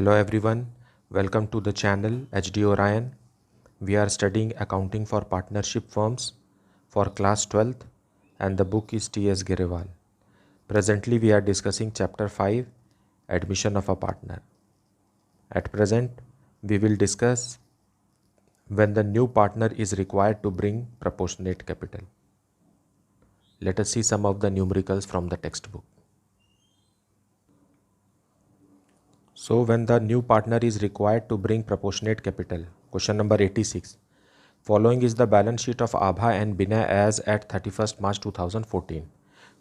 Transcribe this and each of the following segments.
Hello everyone, welcome to the channel HD Orion. We are studying accounting for partnership firms for class 12th and the book is T.S. Girewal. Presently we are discussing chapter 5, admission of a partner. At present we will discuss when the new partner is required to bring proportionate capital. Let us see some of the numericals from the textbook. So when the new partner is required to bring proportionate capital, question number 86. Following is the balance sheet of Abha and Binay as at 31st March 2014.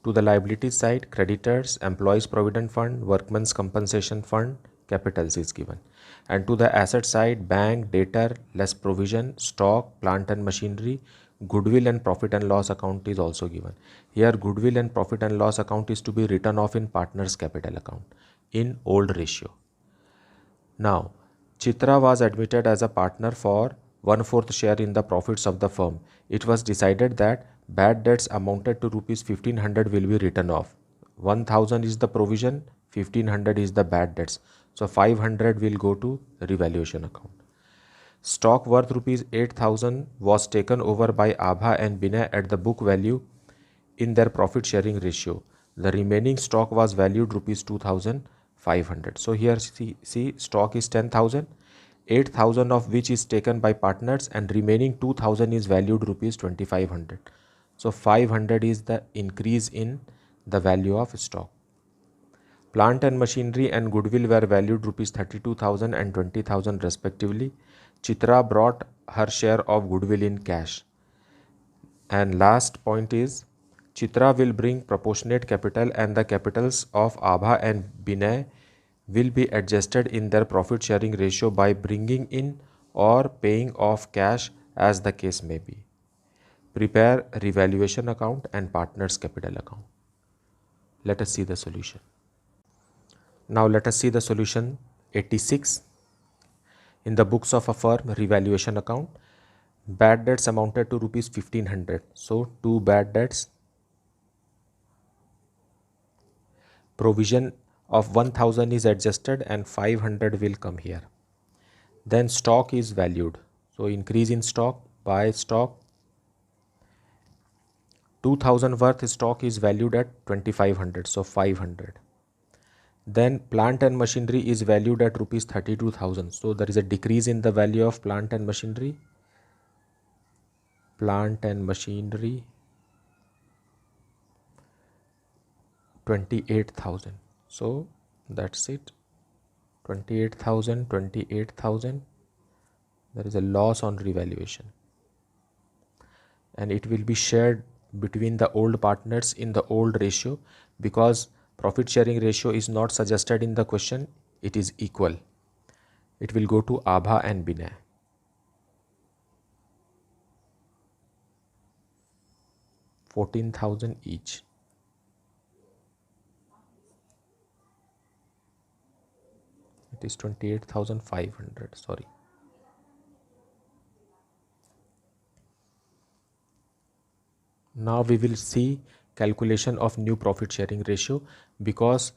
To the liabilities side, creditors, employees provident fund, workmen's compensation fund, capitals is given. And to the asset side, bank, debtor, less provision, stock, plant and machinery, goodwill and profit and loss account is also given. Here goodwill and profit and loss account is to be written off in partner's capital account in old ratio. Now, Chitra was admitted as a partner for 1/4 share in the profits of the firm. It was decided that bad debts amounted to rupees 1500 will be written off. 1000 is the provision, 1500 is the bad debts. So 500 will go to revaluation account. Stock worth rupees 8000 was taken over by Abha and Binay at the book value in their profit sharing ratio. The remaining stock was valued rupees 2500. So here see stock is 10,000, 8,000 of which is taken by partners and remaining 2,000 is valued rupees 2500. So 500 is the increase in the value of stock. Plant and machinery and goodwill were valued rupees 32,000 and 20,000 respectively. Chitra brought her share of goodwill in cash. And last point is Chitra will bring proportionate capital and the capitals of Abha and Binay will be adjusted in their profit sharing ratio by bringing in or paying off cash as the case may be. Prepare revaluation account and partners capital account. Let us see the solution. Now let us see the solution 86. In the books of a firm, revaluation account, bad debts amounted to rupees 1500. So 2 bad debts. Provision of 1000 is adjusted and 500 will come here. Then stock is valued. So increase in stock, buy stock. 2000 worth stock is valued at 2500. So 500. Then plant and machinery is valued at rupees 32,000. So there is a decrease in the value of plant and machinery. Plant and machinery 28,000. So that's it. 28,000. There is a loss on revaluation. And it will be shared between the old partners in the old ratio because profit sharing ratio is not suggested in the question. It is equal. It will go to Abha and Binay. $14,000 each. It is 28,500. Sorry. Now we will see calculation of new profit sharing ratio because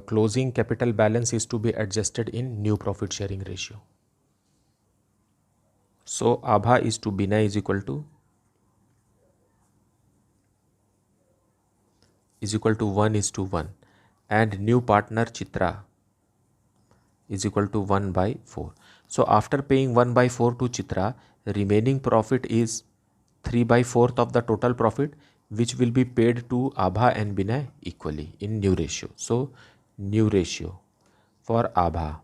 closing capital balance is to be adjusted in new profit sharing ratio. So Abha is to Binay is equal to 1:1 and new partner Chitra is equal to 1/4. So after paying 1/4 to Chitra, remaining profit is 3/4 of the total profit which will be paid to Abha and Binay equally in new ratio. So new ratio for Abha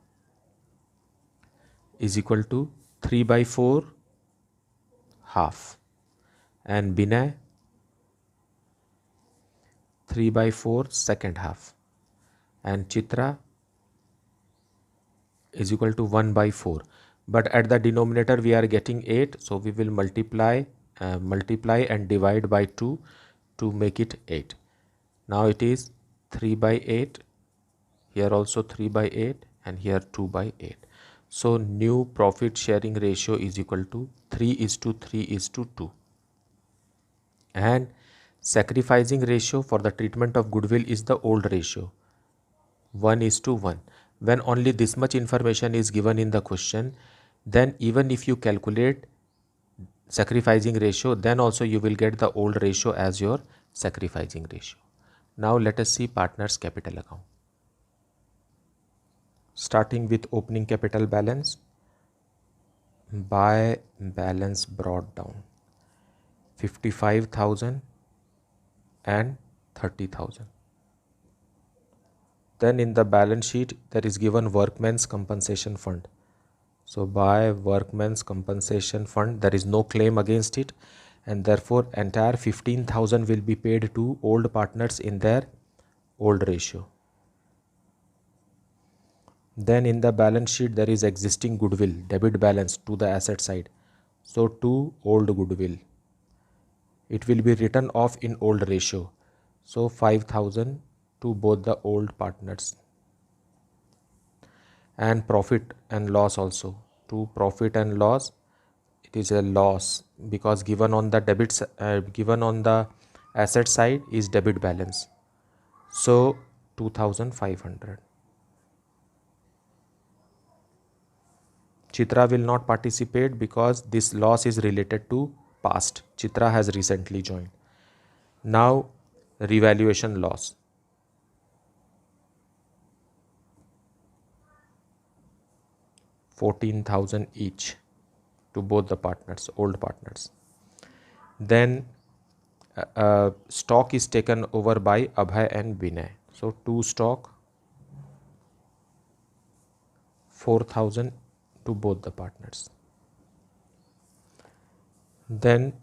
is equal to 3/4 half and Binay 3/4 second half and Chitra is equal to 1/4. But at the denominator we are getting 8, so we will multiply and divide by 2 to make it 8. Now it is 3/8, here also 3/8 and here 2/8. So new profit sharing ratio is equal to 3:3:2. And sacrificing ratio for the treatment of goodwill is the old ratio 1:1. when only this much information is given in the question, then even if you calculate sacrificing ratio, then also you will get the old ratio as your sacrificing ratio. Now let us see partners capital account. Starting with opening capital balance, by balance brought down 55,000 and 30,000. Then in the balance sheet there is given workmen's compensation fund. So by workmen's compensation fund there is no claim against it, and therefore entire 15,000 will be paid to old partners in their old ratio. Then in the balance sheet there is existing goodwill, debit balance to the asset side. So to old goodwill, it will be written off in old ratio. So 5,000 to both the old partners. And profit and loss also. To profit and loss, it is a loss because given on the given on the asset side is debit balance. So 2,500. Chitra will not participate because this loss is related to past. Chitra has recently joined. Now revaluation loss. 14,000 each to both the partners, old partners. Then stock is taken over by Abhay and Vinay. So to stock 4,000 to both the partners. Then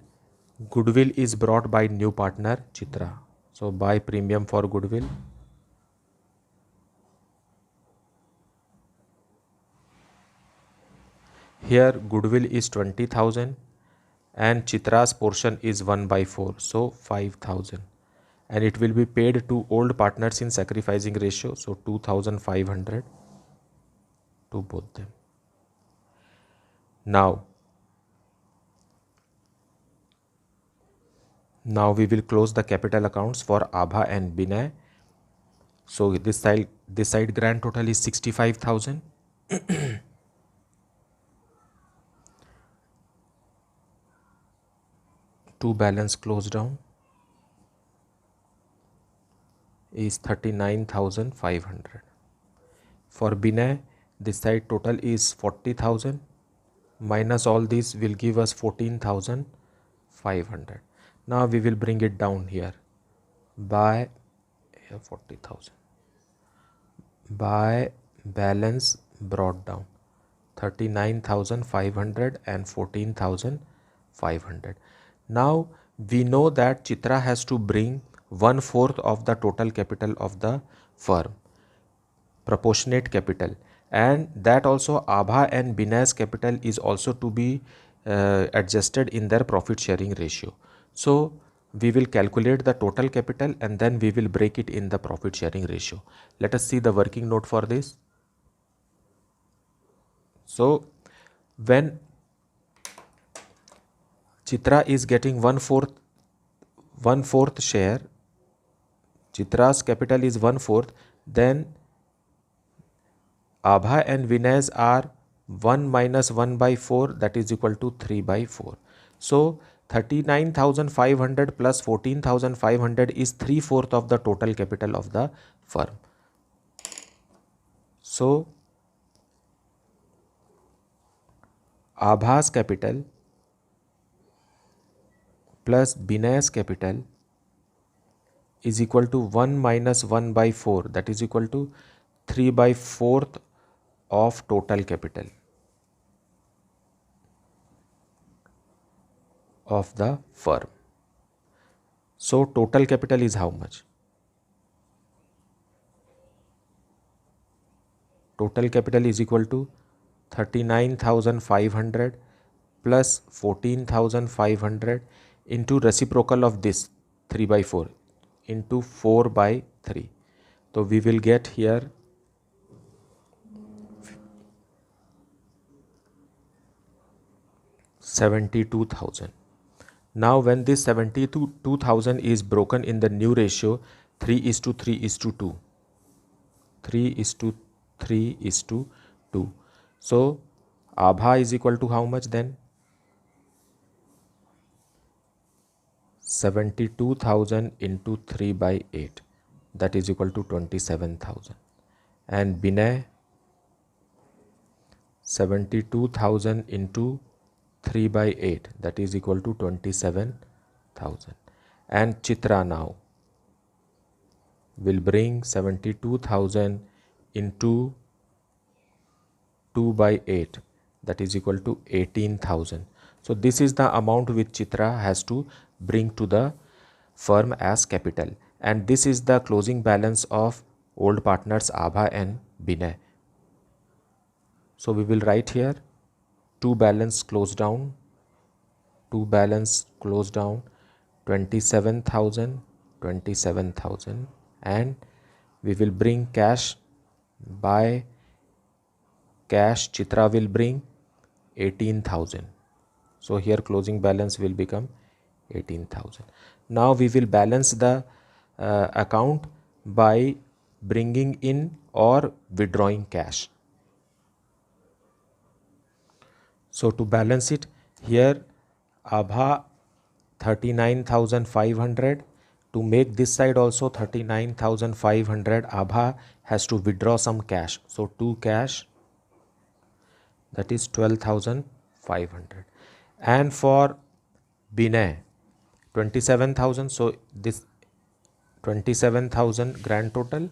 goodwill is brought by new partner Chitra. So buy premium for goodwill. Here goodwill is 20,000 and Chitra's portion is 1/4, so 5,000, and it will be paid to old partners in sacrificing ratio, so 2,500 to both them. Now we will close the capital accounts for Abha and Binay. So this side grand total is 65,000. To balance close down is 39,500. For Binay, this side total is 40,000 minus all these will give us 14,500. Now we will bring it down here by 40,000 by balance brought down 39,500 and 14,500. Now we know that Chitra has to bring 1/4 of the total capital of the firm, proportionate capital, and that also Abha and Binay's capital is also to be adjusted in their profit sharing ratio. So we will calculate the total capital and then we will break it in the profit sharing ratio. Let us see the working note for this. So when Chitra is getting 1/4 share, Chitra's capital is 1/4, then Abha and Vinay's are 1 minus 1/4, that is equal to 3/4. So 39,500 plus 14,500 is 3/4 of the total capital of the firm. So Abha's capital plus Binay's capital is equal to 1 minus 1/4, that is equal to 3/4 of total capital of the firm. So total capital is how much? Total capital is equal to 39,500 plus 14,500 into reciprocal of this 3/4 into 4/3. So we will get here 72,000. Now when this 72,000 is broken in the new ratio 3:3:2, 3:3:2, 3:2. So Abha is equal to how much then? 72,000 into 3 by 8, that is equal to 27,000. And Binay, 72,000 into 3 by 8, that is equal to 27,000. And Chitra now will bring 72,000 into 2 by 8, that is equal to 18,000. So this is the amount which Chitra has to bring to the firm as capital, and this is the closing balance of old partners Abha and Binay. So we will write here 2 balance closed down, 27,000, 27,000, and we will bring cash. By cash, Chitra will bring 18,000. So here closing balance will become 18,000. Now we will balance the account by bringing in or withdrawing cash. So to balance it, here Abha 39,500. To make this side also 39,500, Abha has to withdraw some cash. So 2 cash, that is 12,500. And for Binay, 27,000. So this 27,000 grand total.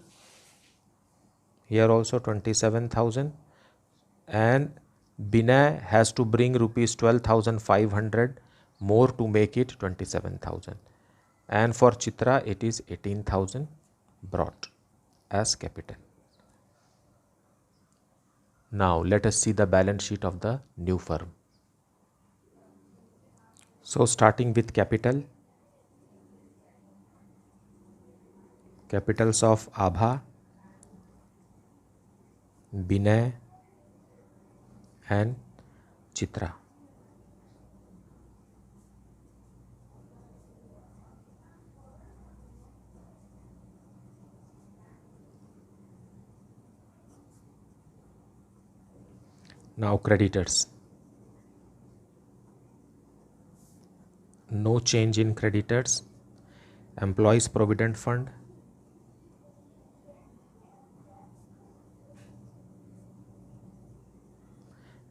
Here also 27,000. And Binay has to bring rupees 12,500 more to make it 27,000. And for Chitra, it is 18,000 brought as capital. Now let us see the balance sheet of the new firm. So starting with capital, capitals of Abha, Binay and Chitra. Now creditors. No change in creditors. Employees Provident Fund,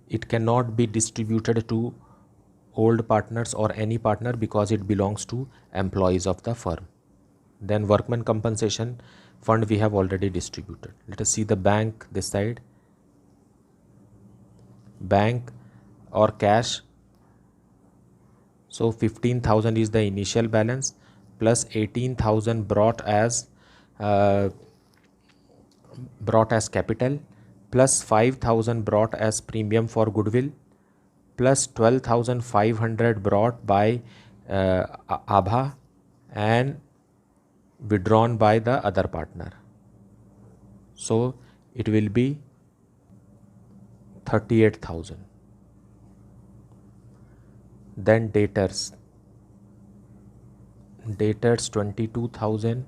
it cannot be distributed to old partners or any partner because it belongs to employees of the firm. Then workman compensation fund we have already distributed. Let us see the bank this side. Bank or cash. So 15,000 is the initial balance plus 18,000 brought as capital, plus 5,000 brought as premium for goodwill, plus 12,500 brought by Abha and withdrawn by the other partner. So it will be 38,000. Then debtors 22,000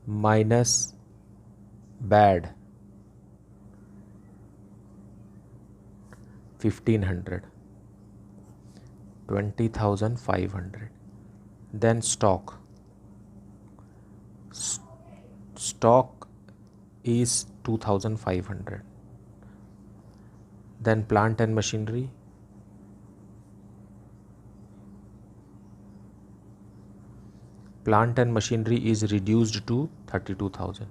minus bad 1,500, 20,500. Then stock is 2,500. Then plant and machinery, is reduced to 32,000.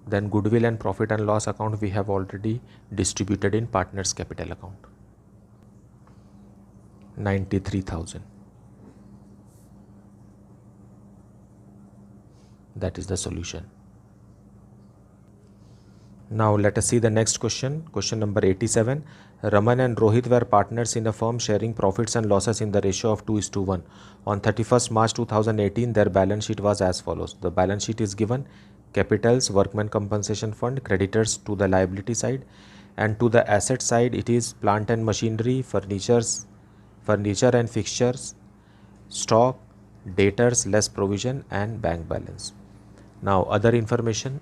Then goodwill and profit and loss account we have already distributed in partners capital account, 93,000. That is the solution. Now let us see the next question. Question number 87. Raman and Rohit were partners in a firm sharing profits and losses in the ratio of 2:1. On 31st March 2018, their balance sheet was as follows. The balance sheet is given: capitals, workman compensation fund, creditors to the liability side, and to the asset side it is plant and machinery, furniture and fixtures, stock, debtors less provision, and bank balance. Now other information.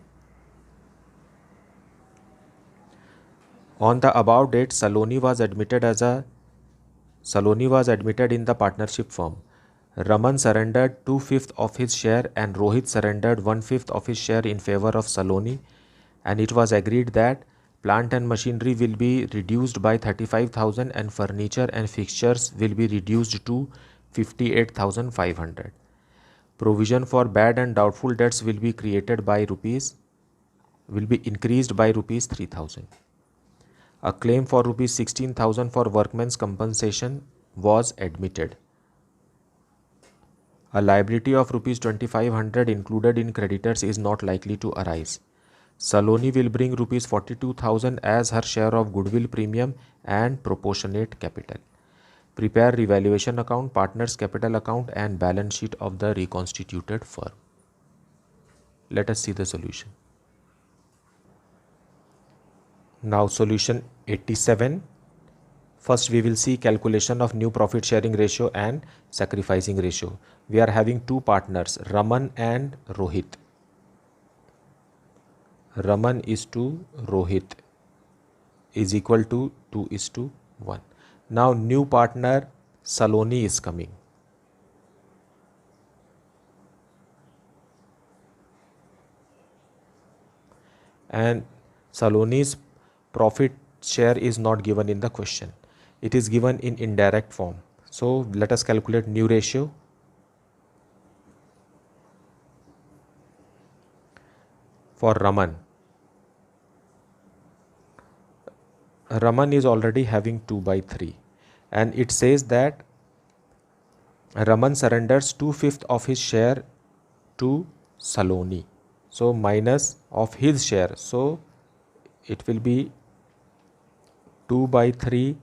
On the above date, Saloni was admitted in the partnership firm. Raman surrendered 2/5 of his share and Rohit surrendered 1/5 of his share in favor of Saloni, and it was agreed that plant and machinery will be reduced by 35,000 and furniture and fixtures will be reduced to 58,500. Provision for bad and doubtful debts will be increased by rupees 3,000. A claim for rupees 16,000 for workmen's compensation was admitted. A liability of rupees 2,500 included in creditors is not likely to arise. Saloni will bring rupees 42,000 as her share of goodwill premium and proportionate capital. Prepare revaluation account, partners capital account and balance sheet of the reconstituted firm. Let us see the solution. Now solution 87. First we will see calculation of new profit sharing ratio and sacrificing ratio. We are having two partners, Raman and Rohit. Raman is to Rohit is equal to 2:1. Now new partner Saloni is coming. And Saloni's profit share is not given in the question. It is given in indirect form. So let us calculate new ratio. For Raman is already having 2/3 and it says that Raman surrenders 2/5 of his share to Saloni. So minus of his share. So it will be 2/3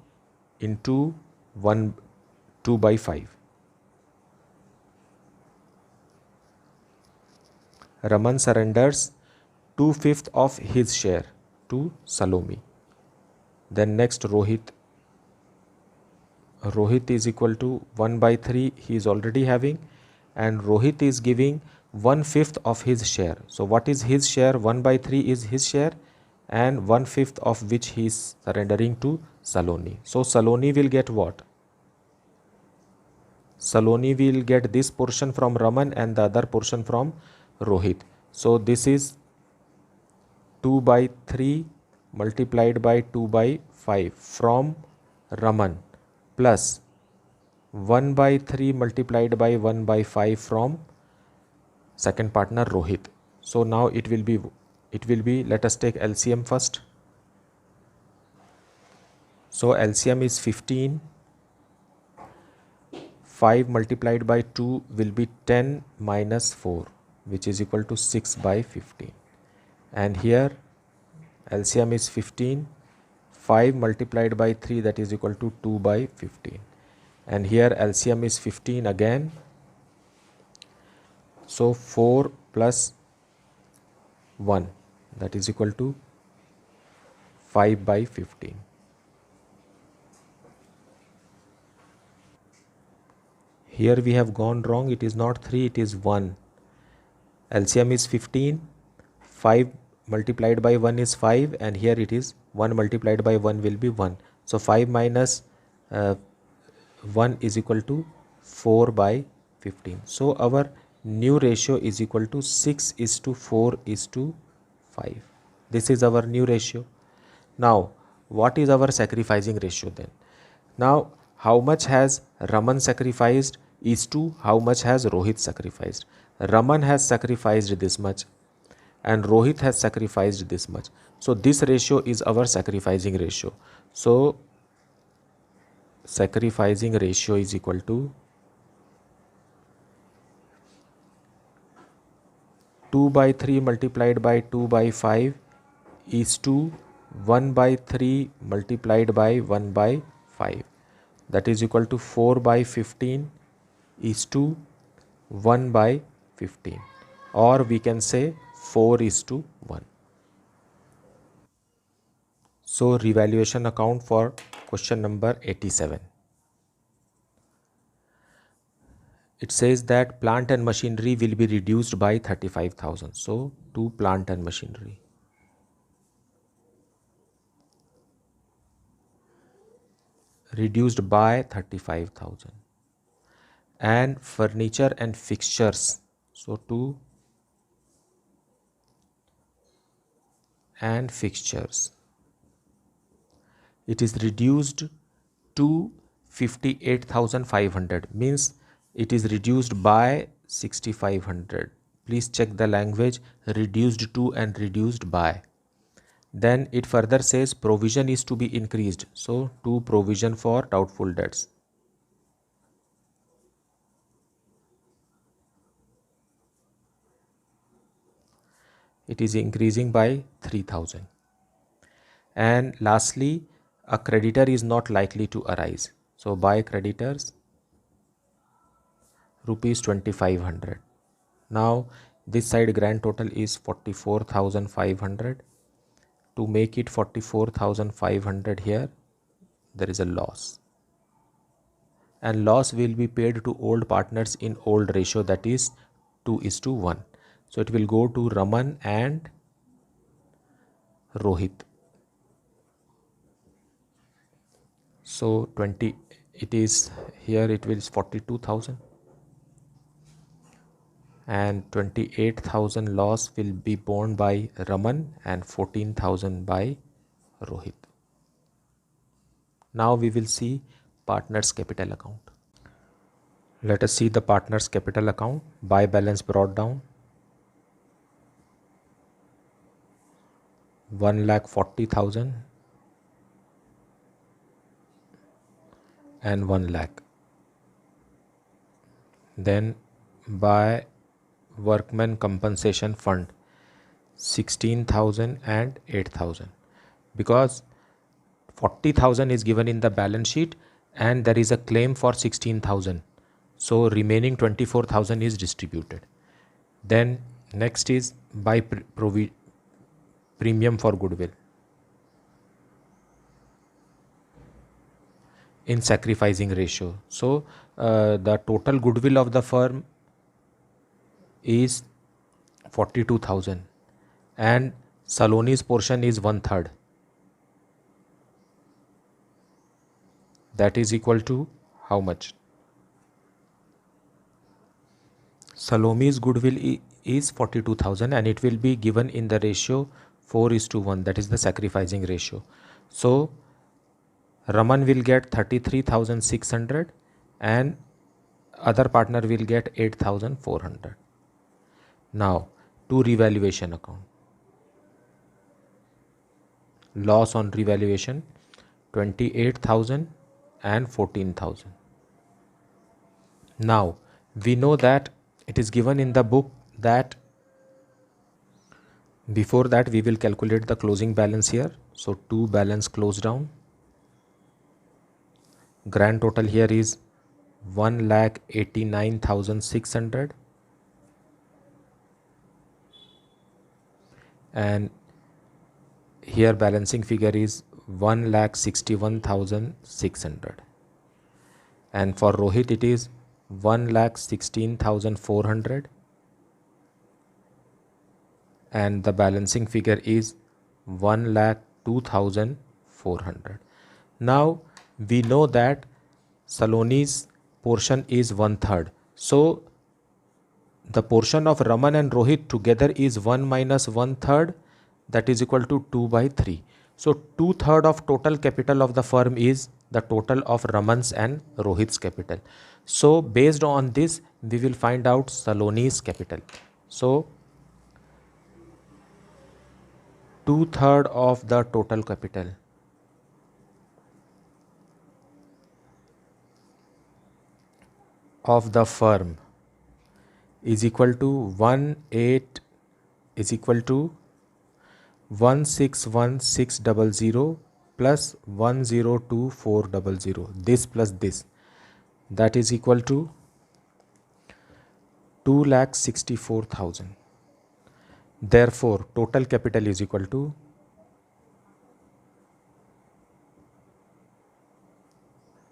into 2/5. Raman surrenders 2/5 of his share to Saloni. Then next Rohit is equal to 1/3 he is already having, and Rohit is giving 1/5 of his share. So what is his share? 1/3 is his share and 1/5 of which he is surrendering to Saloni. So Saloni will get what? Saloni will get this portion from Raman and the other portion from Rohit. So this is 2/3 multiplied by 2/5 from Raman plus 1/3 multiplied by 1/5 from second partner Rohit. So now it will be let us take LCM first. So LCM is 15. 5 multiplied by 2 will be 10 minus 4, which is equal to 6/15. And here LCM is 15. 5 multiplied by 3, that is equal to 2/15. And here LCM is 15 again. So 4 plus 1, that is equal to 5/15. Here we have gone wrong. It is not 3, it is 1. LCM is 15. 5 multiplied by 1 is 5, and here it is 1 multiplied by 1 will be 1. So 5 minus 1 is equal to 4/15. So our new ratio is equal to 6:4:5. This is our new ratio. Now what is our sacrificing ratio then? Now how much has Raman sacrificed is to how much has Rohit sacrificed. Raman has sacrificed this much and Rohit has sacrificed this much. So this ratio is our sacrificing ratio. So sacrificing ratio is equal to 2/3 multiplied by 2/5 is to 1/3 multiplied by 1/5. That is equal to 4/15 is to 1/15, or we can say 4:1. So revaluation account for question number 87. It says that plant and machinery will be reduced by 35,000. So to plant and machinery. reduced by 35,000. And furniture and fixtures, so 2 and fixtures, it is reduced to 58,500, means it is reduced by 6,500. Please check the language, reduced to and reduced by. Then it further says provision is to be increased, so to provision for doubtful debts. It is increasing by 3,000. And lastly, a creditor is not likely to arise, so by creditors rupees 2,500. Now this side grand total is 44,500. To make it 44,500, here there is a loss, and loss will be paid to old partners in old ratio, that is 2:1. So it will go to Raman and Rohit. So 20, it is here, it will 42,000, and 28,000 loss will be borne by Raman and 14,000 by Rohit. Now we will see partners capital account. Let us see the partners capital account. By balance brought down 1,40,000 and 1 lakh. Then by workmen compensation fund 16,000 and 8,000, because 40,000 is given in the balance sheet and there is a claim for 16,000, so remaining 24,000 is distributed. Then next is by premium for goodwill in sacrificing ratio. So the total goodwill of the firm is 42,000 and Saloni's portion is 1/3. That is equal to how much? Salomi's goodwill is 42,000 and it will be given in the ratio 4:1, that is the sacrificing ratio. So Raman will get 33,600 and other partner will get 8,400. Now to revaluation account. Loss on revaluation 28,000 and 14,000. Now we know that it is given in the book that before that we will calculate the closing balance here. So to balance close down, grand total here is 1,89,600 and here balancing figure is 1,61,600, and for Rohit it is 1,16,400 and the balancing figure is 1,02,400. Now we know that Saloni's portion is 1/3. So the portion of Raman and Rohit together is 1 minus 1/3, that is equal to 2/3. So 2/3 of total capital of the firm is the total of Raman's and Rohit's capital. So based on this we will find out Saloni's capital. So 2/3 of the total capital of the firm is equal to 1,61600 plus 1,02400, this plus this, that is equal to 2,64,000. Therefore total capital is equal to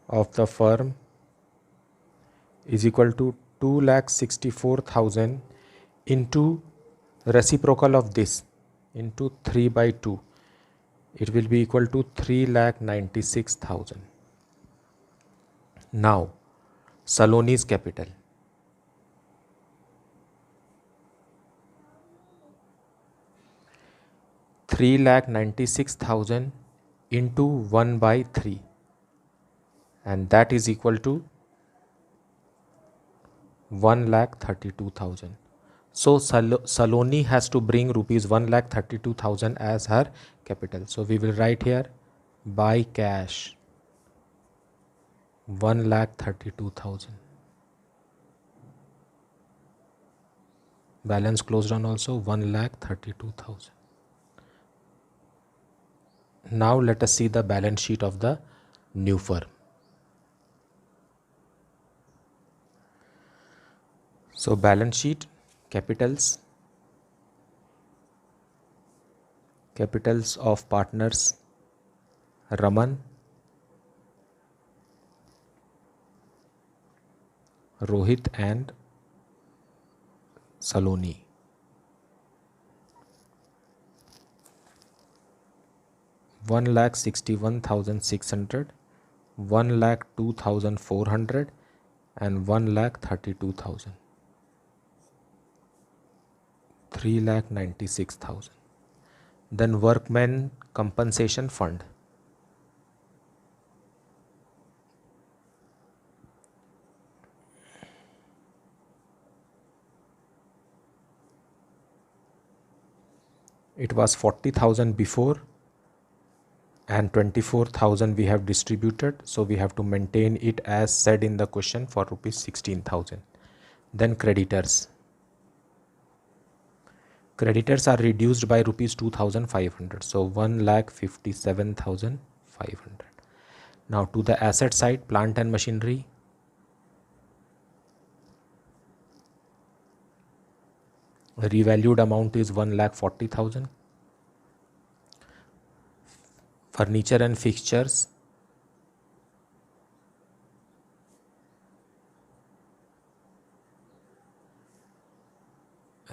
of the firm is equal to 2,64,000 into reciprocal of this into 3/2, it will be equal to 3,96,000. Now, Saloni's capital. Three lakh 96,000 into 1 by 3, and that is equal to 1,32,000. So Saloni has to bring rupees 1,32,000 as her capital. So we will write here by cash 1,32,000. Balance closed on also 1,32,000. Now let us see the balance sheet of the new firm. So balance sheet, capitals of partners Raman, Rohit and Saloni. One lakh 61,600, 1,02,400 and 1,32,000. 3,96,000. Then workmen compensation fund. It was 40,000 before and 24,000 we have distributed, so we have to maintain it as said in the question for rupees 16,000. Then creditors are reduced by rupees 2,500, so 1,57,500. Now to the asset side, plant and machinery. Revalued amount is 1,40,000. Furniture and fixtures,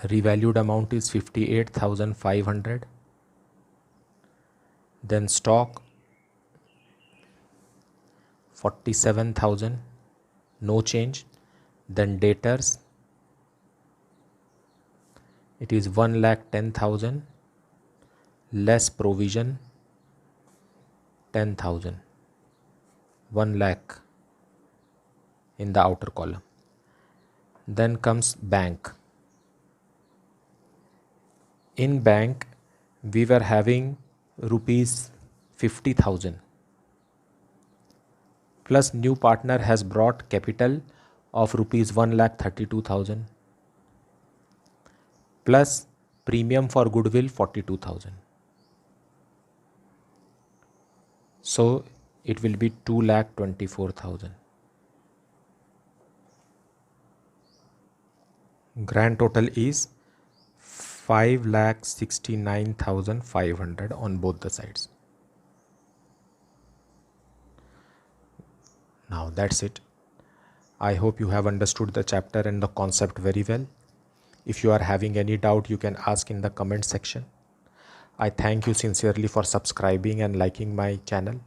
revalued amount is 58,500. Then stock 47,000, no change. Then debtors, it is 1,10,000 less provision 10,000, 1 lakh in the outer column. Then comes bank. In bank we were having rupees 50,000 plus new partner has brought capital of rupees 1,32,000 plus premium for goodwill 42,000. So it will be 2,24,000. Grand total is 5,69,500 on both the sides. Now that's it. I hope you have understood the chapter and the concept very well. If you are having any doubt, you can ask in the comment section. I thank you sincerely for subscribing and liking my channel.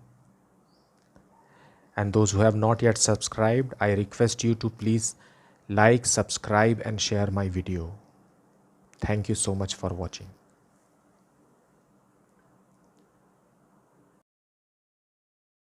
And those who have not yet subscribed, I request you to please like, subscribe and share my video. Thank you so much for watching.